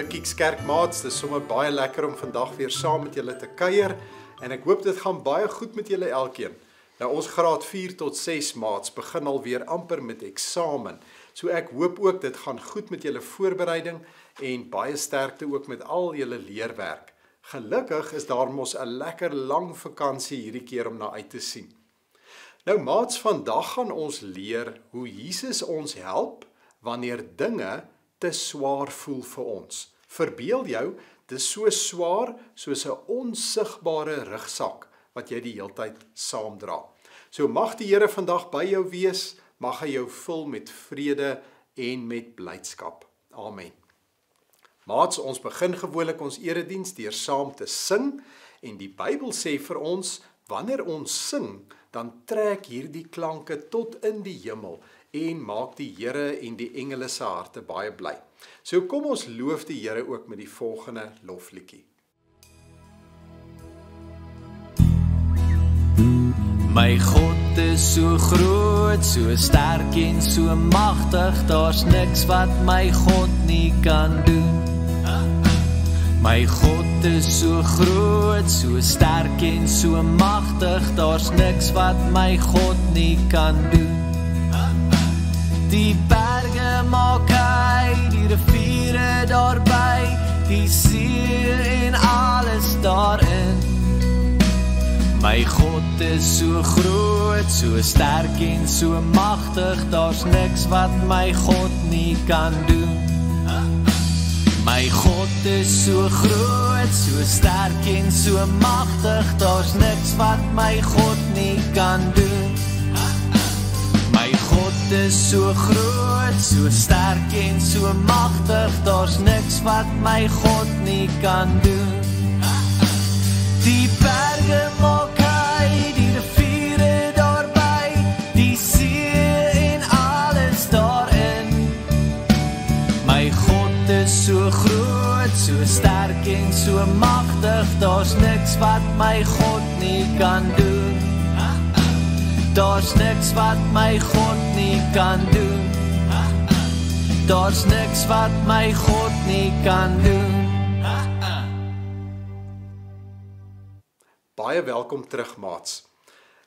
Liewe Kiekskerkmaats, dis sommer baie lekker om vandag weer saam met julle te kuier en ek hoop dit gaan baie goed met julle elkeen. Nou ons graad 4 tot 6 maats begin alweer amper met eksamen. So ek hoop ook dit gaan goed met julle voorbereiding en baie sterkte ook met al julle leerwerk. Gelukkig is daar mos 'n lekker lang vakansie hierdie keer om na uit te sien. Nou maats, vandag gaan ons leer hoe Jesus ons help wanneer dinge te swaar voel vir ons. Verbeel jou, dis so swaar soos 'n onsigbare rugsak wat jy die heeltyd saamdra. So mag die Here vandag by jou wees, mag hy jou vul met vrede en met blydskap. Amen. Maats, ons begin gewoonlik ons erediens deur saam te sing en die Bybel sê vir ons, wanneer ons sing, dan trek hierdie klanke tot in die hemel en maak die Here en die engele se harte baie bly. So kom ons loof die Here ook met die volgende lofliedjie. My God is so groot, so sterk en so magtig, daar's niks wat my God nie kan doen. My God is so groot, so sterk en so magtig, daar's niks wat my God nie kan doen. Die berge maak hy, die riviere daarby, die see en alles daarin. My God is so groot, so sterk en so magtig, daar's niks wat my God nie kan doen. My God is so groot, so sterk en so magtig, daar's niks wat my God nie kan doen. My God is so groot, so sterk en so magtig, daar's niks wat my God nie kan doen. Die berge maak hy, die riviere daarby, die see en alles daarin. My God is so groot, so sterk en so magtig, daar's niks wat my God nie kan doen. Daar's niks wat my God nie kan doen. Daar's niks wat my God nie kan doen. Baie welkom terug maats.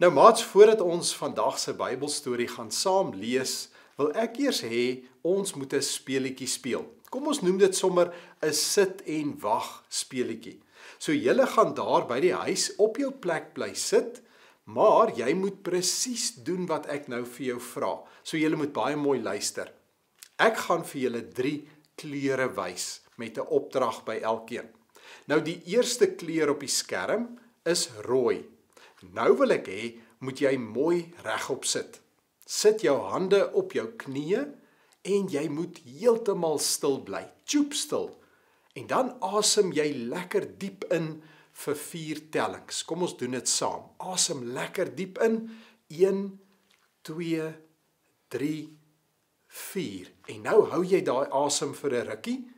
Nou maats, voordat ons vandag se Bybelstorie gaan saam lees, wil ek eers hê ons moet 'n speletjie speel. Kom ons noem dit sommer 'n sit en wag speletjie. So julle gaan daar by die huis op jou plek bly sit, maar jy moet presies doen wat ek nou vir jou vra. So julle moet baie mooi luister. Ek gaan vir julle 3 kleure wys met 'n opdrag by elkeen. Nou die eerste kleur op die skerm is rooi. Nou wil ek hê, moet jy mooi regop sit. Sit jou hande op jou knieë en jy moet heeltemal stil bly, stil. En dan asem jy lekker diep in vir 4 tellings. Kom ons doen dit saam. Asem lekker diep in. 1, 2, 3, 4. En nou hou jy daai asem vir 'n rukkie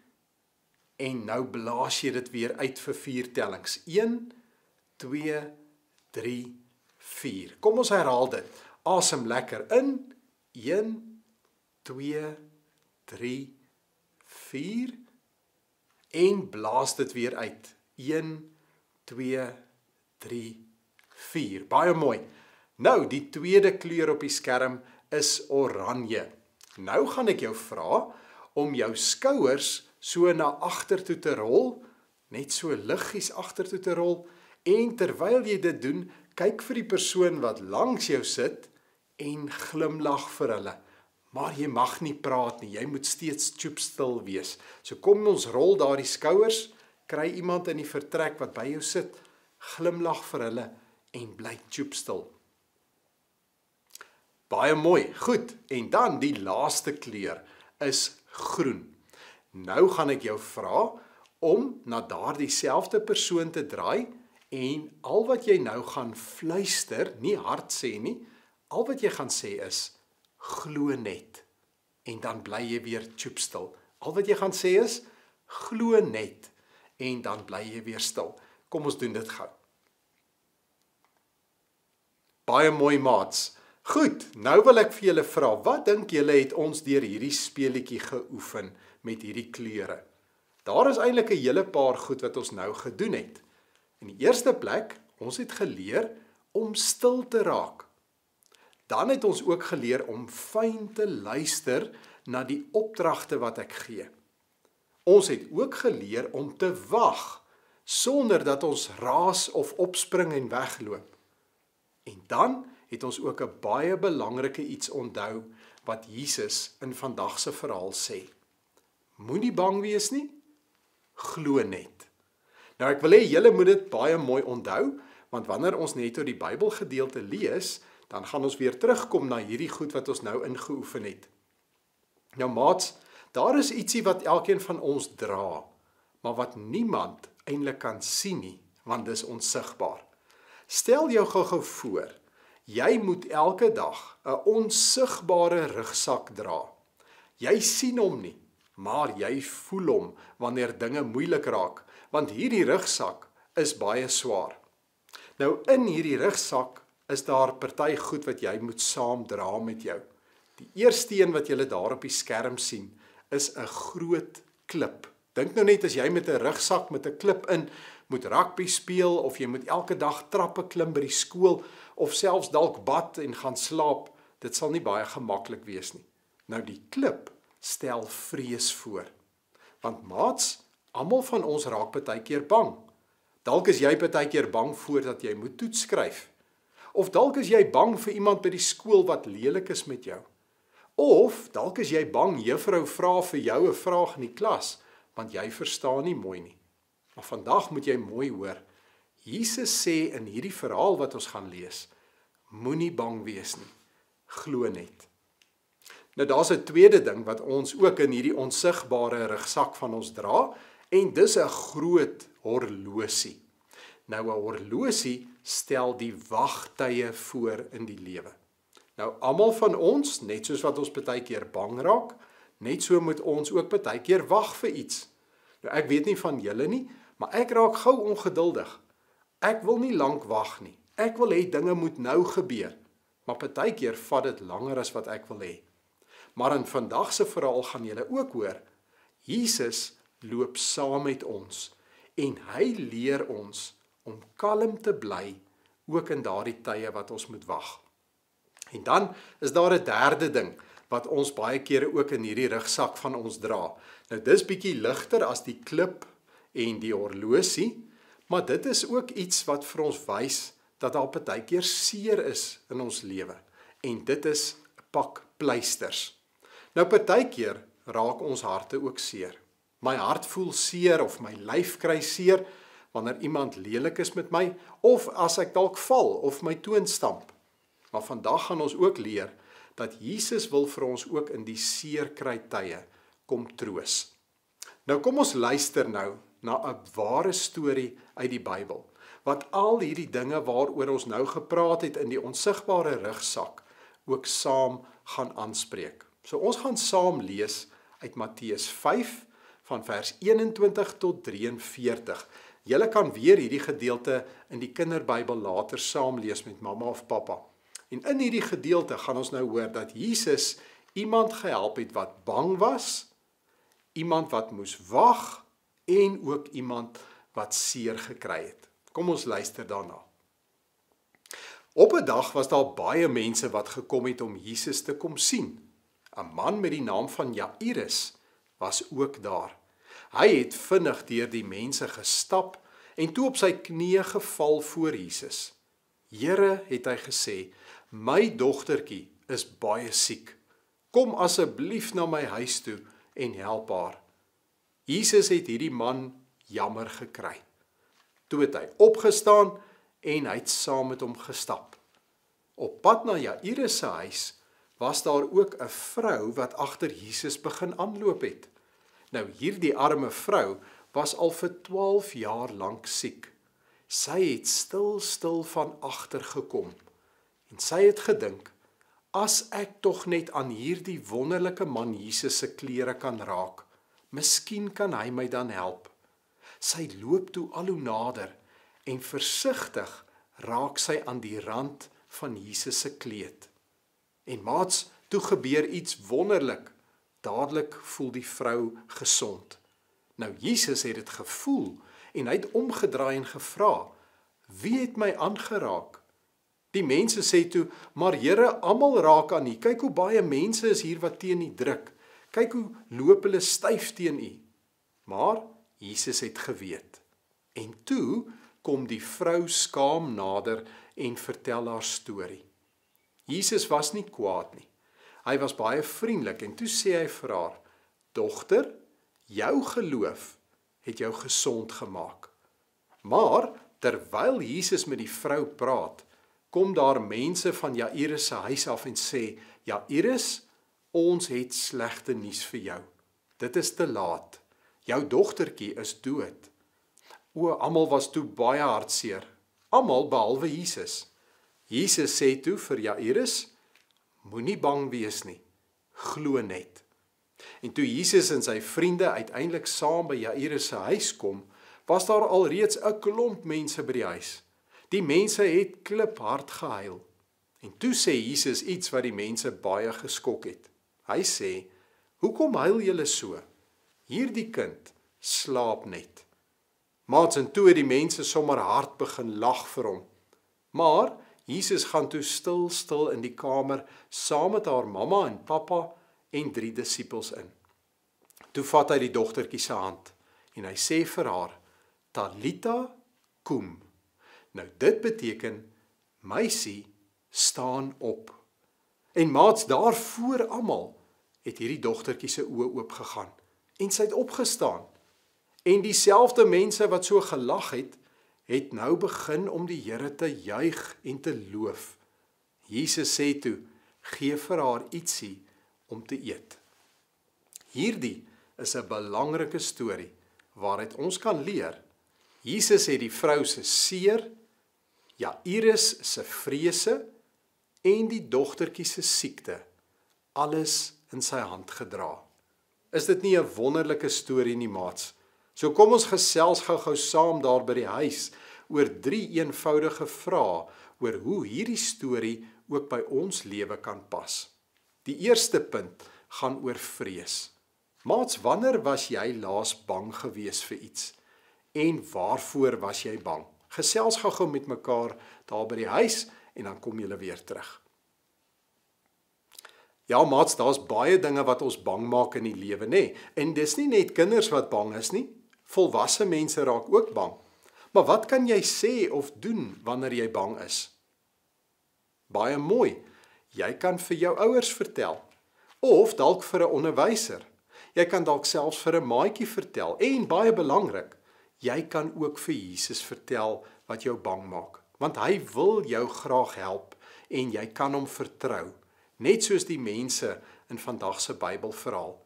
en nou blaas jy dit weer uit vir 4 tellings. 1, 2, 3, 4. Kom ons herhaal dit. Asem lekker in. 1, 2, 3, 4. En blaas dit weer uit. 1, 2, 3, 4. Baie mooi. Nou, die tweede kleur op die skerm is oranje. Nou gaan ek jou vra om jou skouers so na agter toe te rol, net so liggies agter toe te rol, en terwyl jy dit doen, kyk vir die persoon wat langs jou sit en glimlag vir hulle. Maar jy mag nie praat nie, jy moet steeds stil wees. So kom ons rol daar die skouers, kry iemand in die vertrek wat by jou sit, glimlag vir hulle en bly stil. Baie mooi, goed. En dan die laaste kleur is groen. Nou gaan ek jou vra om na daardie selfde persoon te draai en al wat jy nou gaan fluister, nie hard sê nie, al wat jy gaan sê is, glo net. En dan bly jy weer stil. Al wat jy gaan sê is, glo net. En dan bly jy weer stil. Kom ons doen dit gou. Baie mooi maats. Goed, nou wil ek vir julle vra, wat dink julle het ons deur hierdie speletjie geoefen met hierdie kleure? Daar is eintlik 'n hele paar goed wat ons nou gedoen het. In die eerste plek, ons het geleer om stil te raak. Dan het ons ook geleer om fyn te luister na die opdragte wat ek gee. Ons het ook geleer om te wag, sonder dat ons raas of opspring en wegloop. En dan het ons ook 'n baie belangrike iets onthou wat Jesus in vandag se verhaal sê. Moenie bang wees nie, glo net. Nou ek wil hê julle moet dit baie mooi onthou, want wanneer ons net oor die Bybelgedeelte lees, dan gaan ons weer terugkom na hierdie goed wat ons nou ingeoefen het. Nou maats, daar is ietsie wat elkeen van ons dra, maar wat niemand eintlik kan sien nie, want dis onsigbaar. Stel jou gou-gou voor, jy moet elke dag 'n onsigbare rugsak dra. Jy sien hom nie, maar jy voel hom wanneer dinge moeilik raak, want hierdie rugsak is baie swaar. Nou in hierdie rugsak is daar party goed wat jy moet saam dra met jou. Die eerste een wat julle daar op die skerm sien, is 'n groot klip. Dink nou net as jy met 'n rugsak met 'n klip in moet rugby speel of jy moet elke dag trappe klim by die skool of selfs dalk bad en gaan slaap, dit sal nie baie gemaklik wees nie. Nou die klip stel vrees voor. Want maats, almal van ons raak baie keer bang. Dalk is jy baie keer bang voordat jy moet toets skryf. Of dalk is jy bang vir iemand by die skool wat lelik is met jou. Of dalk is jy bang juffrou vra vir jou 'n vraag in die klas, want jy verstaan nie mooi nie. Maar vandag moet jy mooi hoor. Jesus sê in hierdie verhaal wat ons gaan lees, moenie bang wees nie, glo net. Nou daar's 'n tweede ding wat ons ook in hierdie onsigbare rugsak van ons dra, en dis 'n groot horlosie. Nou 'n horlosie stel die wagtye voor in die lewe. Nou almal van ons, net soos wat ons baie keer bang raak, net so moet ons ook baie keer wag vir iets. Nou ek weet nie van julle nie, maar ek raak gou ongeduldig. Ek wil nie lank wag nie. Ek wil hê dinge moet nou gebeur, maar baie keer vat dit langer as wat ek wil hê. Maar in vandag se verhaal gaan julle ook hoor, Jesus loop saam met ons en hy leer ons om kalm te bly, ook in daardie tye wat ons moet wag. En dan is daar 'n derde ding wat ons baie kere ook in hierdie rugsak van ons dra. Nou dis bietjie ligter as die klip en die horlosie, maar dit is ook iets wat vir ons wys dat daar baie keer seer is in ons lewe. En dit is 'n pak pleisters. Nou baie keer raak ons harte ook seer. My hart voel seer of my lyf kry seer wanneer iemand lelik is met my of as ek dalk val of my toon stamp. Maar vandag gaan ons ook leer dat Jesus wil vir ons ook in die seerkry tye kom troos. Nou kom ons luister nou na 'n ware storie uit die Bybel, wat al hierdie dinge waaroor ons nou gepraat het in die onsigbare rugsak ook saam gaan aanspreek. So ons gaan saam lees uit Matteus 5 van vers 21 tot 43. Julle kan weer hierdie gedeelte in die kinderbybel later saam lees met mamma of pappa. En in hierdie gedeelte gaan ons nou hoor dat Jesus iemand gehelp het wat bang was, iemand wat moes wag en ook iemand wat seer gekry het. Kom ons luister daarna. Op 'n dag was daar baie mense wat gekom het om Jesus te kom sien. 'n Man met die naam van Jairus was ook daar. Hy het vinnig deur die mense gestap en toe op sy knieë geval voor Jesus. Here, het hy gesê, my dogtertjie is baie siek. Kom asseblief na my huis toe en help haar. Jesus het hierdie man jammer gekry. Toe het hy opgestaan en hy het saam met hom gestap. Op pad na Jairus se huis was daar ook 'n vrou wat agter Jesus begin aanloop het. Nou hierdie arme vrou was al vir 12 jaar lank siek. Sy het stil van agter gekom en sy het gedink, as ek tog net aan hierdie wonderlike man Jesus se klere kan raak, miskien kan hy my dan help. Sy loop toe al hoe nader en versigtig raak sy aan die rand van Jesus se kleed. En maats, toe gebeur iets wonderlik. Dadelik voel die vrou gesond. Nou Jesus het dit gevoel en hy het omgedraai en gevra, wie het my aangeraak? Die mense sê toe, maar Here, almal raak aan U. Kyk hoe baie mense is hier wat teen U druk. Kyk hoe loop hulle styf teen U. Maar Jesus het geweet. En toe kom die vrou skaam nader en vertel haar storie. Jesus was nie kwaad nie. Hy was baie vriendelik en toe sê hy vir haar, dogter, jou geloof het jou gesond gemaak. Maar terwyl Jesus met die vrou praat, kom daar mense van Jairus se huis af en sê, Jairus, ons het slegte nuus vir jou. Dit is te laat. Jou dogtertjie is dood. Almal was toe baie hartseer. Almal behalwe Jesus. Jesus sê toe vir Jairus, moenie bang wees nie. Glo net. En toe Jesus en sy vriende uiteindelik saam by Jairus se huis kom, was daar alreeds 'n klomp mense by die huis. Die mense het kliphard gehuil. En toe sê Jesus iets wat die mense baie geskok het. Hy sê, hoekom huil julle so? Hierdie kind slaap net. Maats, en toe het die mense sommer hard begin lag vir hom. Maar Jesus gaan toe stil in die kamer saam met haar mamma en pappa en 3 disippels in. Toe vat hy die dogtertjie se hand en hy sê vir haar, Talita kum. Nou dit beteken, meisie, staan op. En maats, daar voor almal het hierdie dogtertjie se oë oopgegaan en sy het opgestaan. En dieselfde mense wat so gelag het nou begin om die Here te juig en te loof. Jesus sê toe, gee vir haar ietsie om te eet. Hierdie is 'n belangrike storie waaruit ons kan leer. Jesus het die vrou se seer, Jairus se vrese en die dogtertjie se siekte alles in sy hand gedra. Is dit nie 'n wonderlike storie nie, maats? So kom ons gesels gou saam daar by die huis oor 3 eenvoudige vrae oor hoe hierdie storie ook by ons lewe kan pas. Die eerste punt gaan oor vrees. Maats, wanneer was jy laas bang gewees vir iets? En waarvoor was jy bang? Gesels gou met mekaar daar by die huis en dan kom julle weer terug. Ja, maats, daar's baie dinge wat ons bang maak in die lewe, nê? En dis nie net kinders wat bang is nie. Volwasse mense raak ook bang. Maar wat kan jy sê of doen wanneer jy bang is? Baie mooi. Jy kan vir jou ouers vertel. Of dalk vir 'n onderwyser. Jy kan dalk selfs vir 'n maatjie vertel. En baie belangrik, jy kan ook vir Jesus vertel wat jou bang maak. Want hy wil jou graag help en jy kan hom vertrou. Net soos die mense in vandag se Bybelverhaal.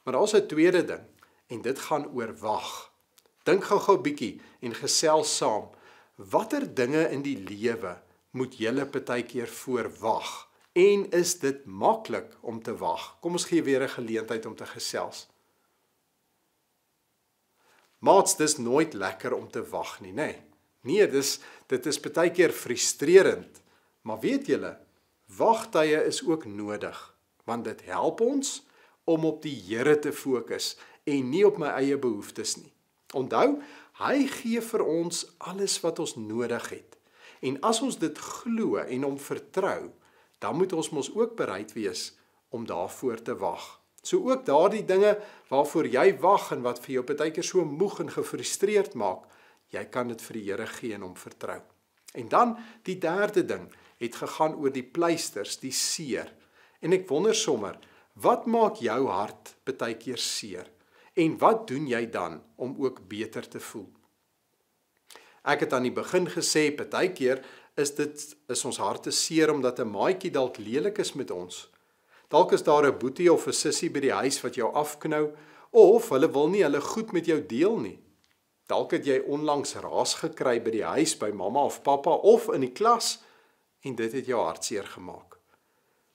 Maar daar's 'n tweede ding en dit gaan oor wag. Dink gou bietjie en gesels saam. Watter dinge in die lewe moet julle partykeer voor wag? En is dit maklik om te wag? Kom ons gee weer 'n geleentheid om te gesels. Maats, dis nooit lekker om te wag nie, nê? Nee, dit is partykeer frustrerend. Maar weet julle, wagtye is ook nodig, want dit help ons om op die Here te fokus en nie op my eie behoeftes nie. Onthou, hy gee vir ons alles wat ons nodig het. En as ons dit glo en hom vertrou, dan moet ons mos ook bereid wees om daarvoor te wag. So ook daardie dinge waarvoor jy wag en wat vir jou partykeer so moeg en gefrustreerd maak, jy kan dit vir die Here gee en hom vertrou. En dan die derde ding het gegaan oor die pleisters, die seer. En ek wonder sommer, wat maak jou hart partykeer seer? En wat doen jy dan om ook beter te voel? Ek het aan die begin gesê, partykeer is ons harte seer omdat 'n maatjie dalk lelik is met ons. Dalk is daar 'n boetie of 'n sussie by die huis wat jou afknou, of hulle wil nie hulle goed met jou deel nie. Dalk het jy onlangs raas gekry by die huis by mamma of pappa of in die klas en dit het jou hartseer gemaak.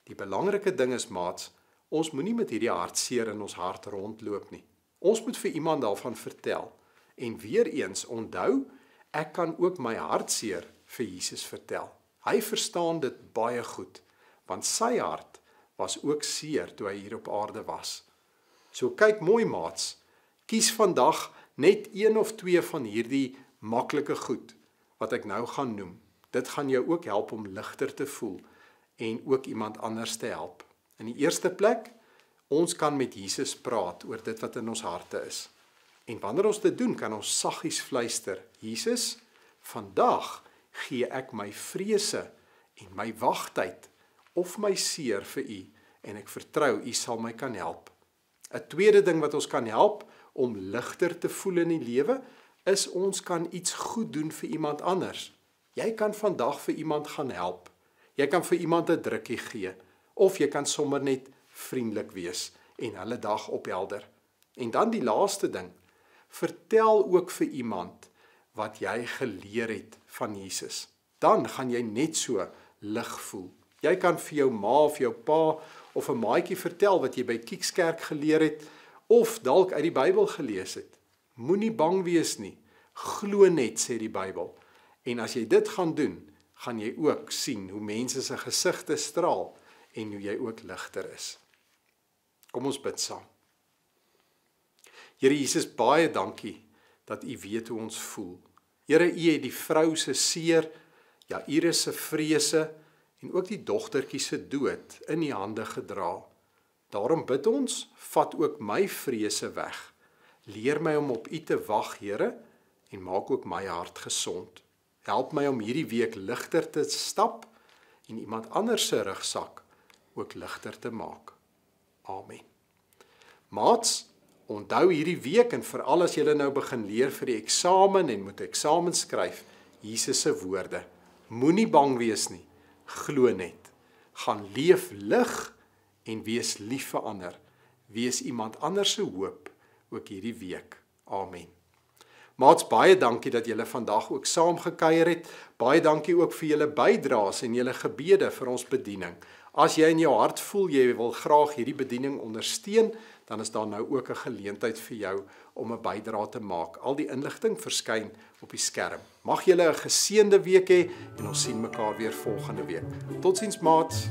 Die belangrike ding is, maats, ons moenie met hierdie hartseer in ons hart rondloop nie. Ons moet vir iemand daarvan vertel. En weer eens, onthou, ek kan ook my hartseer vir Jesus vertel. Hy verstaan dit baie goed, want sy hart was ook seer toe hy hier op aarde was. So kyk mooi, maats, Kies vandag net 1 of 2 van hierdie maklike goed wat ek nou gaan noem. Dit gaan jou ook help om ligter te voel en ook iemand anders te help. In die eerste plek, ons kan met Jesus praat oor dit wat in ons harte is. En wanneer ons dit doen, kan ons saggies fluister. Jesus, vandag gee ek my vrese en my wagtyd of my seer vir u en ek vertrou u sal my kan help. 'n Tweede ding wat ons kan help om ligter te voel in die lewe is ons kan iets goed doen vir iemand anders. Jy kan vandag vir iemand gaan help. Jy kan vir iemand 'n drukkie gee of jy kan sommer net vriendelik wees en hulle dag ophelder. En dan die laaste ding, vertel ook vir iemand wat jy geleer het van Jesus. Dan gaan jy net so lig voel. Jy kan vir jou ma of jou pa of 'n maatjie vertel wat jy by Kiekskerk geleer het of dalk uit die Bybel gelees het. Moenie bang wees nie. Glo net, sê die Bybel. En as jy dit gaan doen, gaan jy ook sien hoe mense se gesigte straal en hoe jy ook ligter is. Kom ons bid saam. Here Jesus, baie dankie dat u weet hoe ons voel. Here, u het die vrou se seer, Jairus se vrese en ook die dogtertjie se dood in die hande gedra. Daarom bid ons, vat ook my vrese weg. Leer my om op u te wag, Here, en maak ook my hart gesond. Help my om hierdie week ligter te stap en iemand anders se rugsak ook ligter te maak. Amen. Maats, onthou hierdie week en veral as julle nou begin leer vir die eksamen en moet eksamen skryf, Jesus se woorde. Moenie bang wees nie, glo net. Gaan leef lig en wees lief vir ander. Wees iemand anders se hoop ook hierdie week. Amen. Maats, baie dankie dat julle vandag ook saam gekuier het. Baie dankie ook vir julle bydraes en julle gebede vir ons bediening. As jy in jou hart voel jy wil graag hierdie bediening ondersteun, dan is daar nou ook 'n geleentheid vir jou om 'n bydrae te maak. Al die inligting verskyn op die skerm. Mag julle 'n geseënde week hê en ons sien mekaar weer volgende week. Totsiens, maats.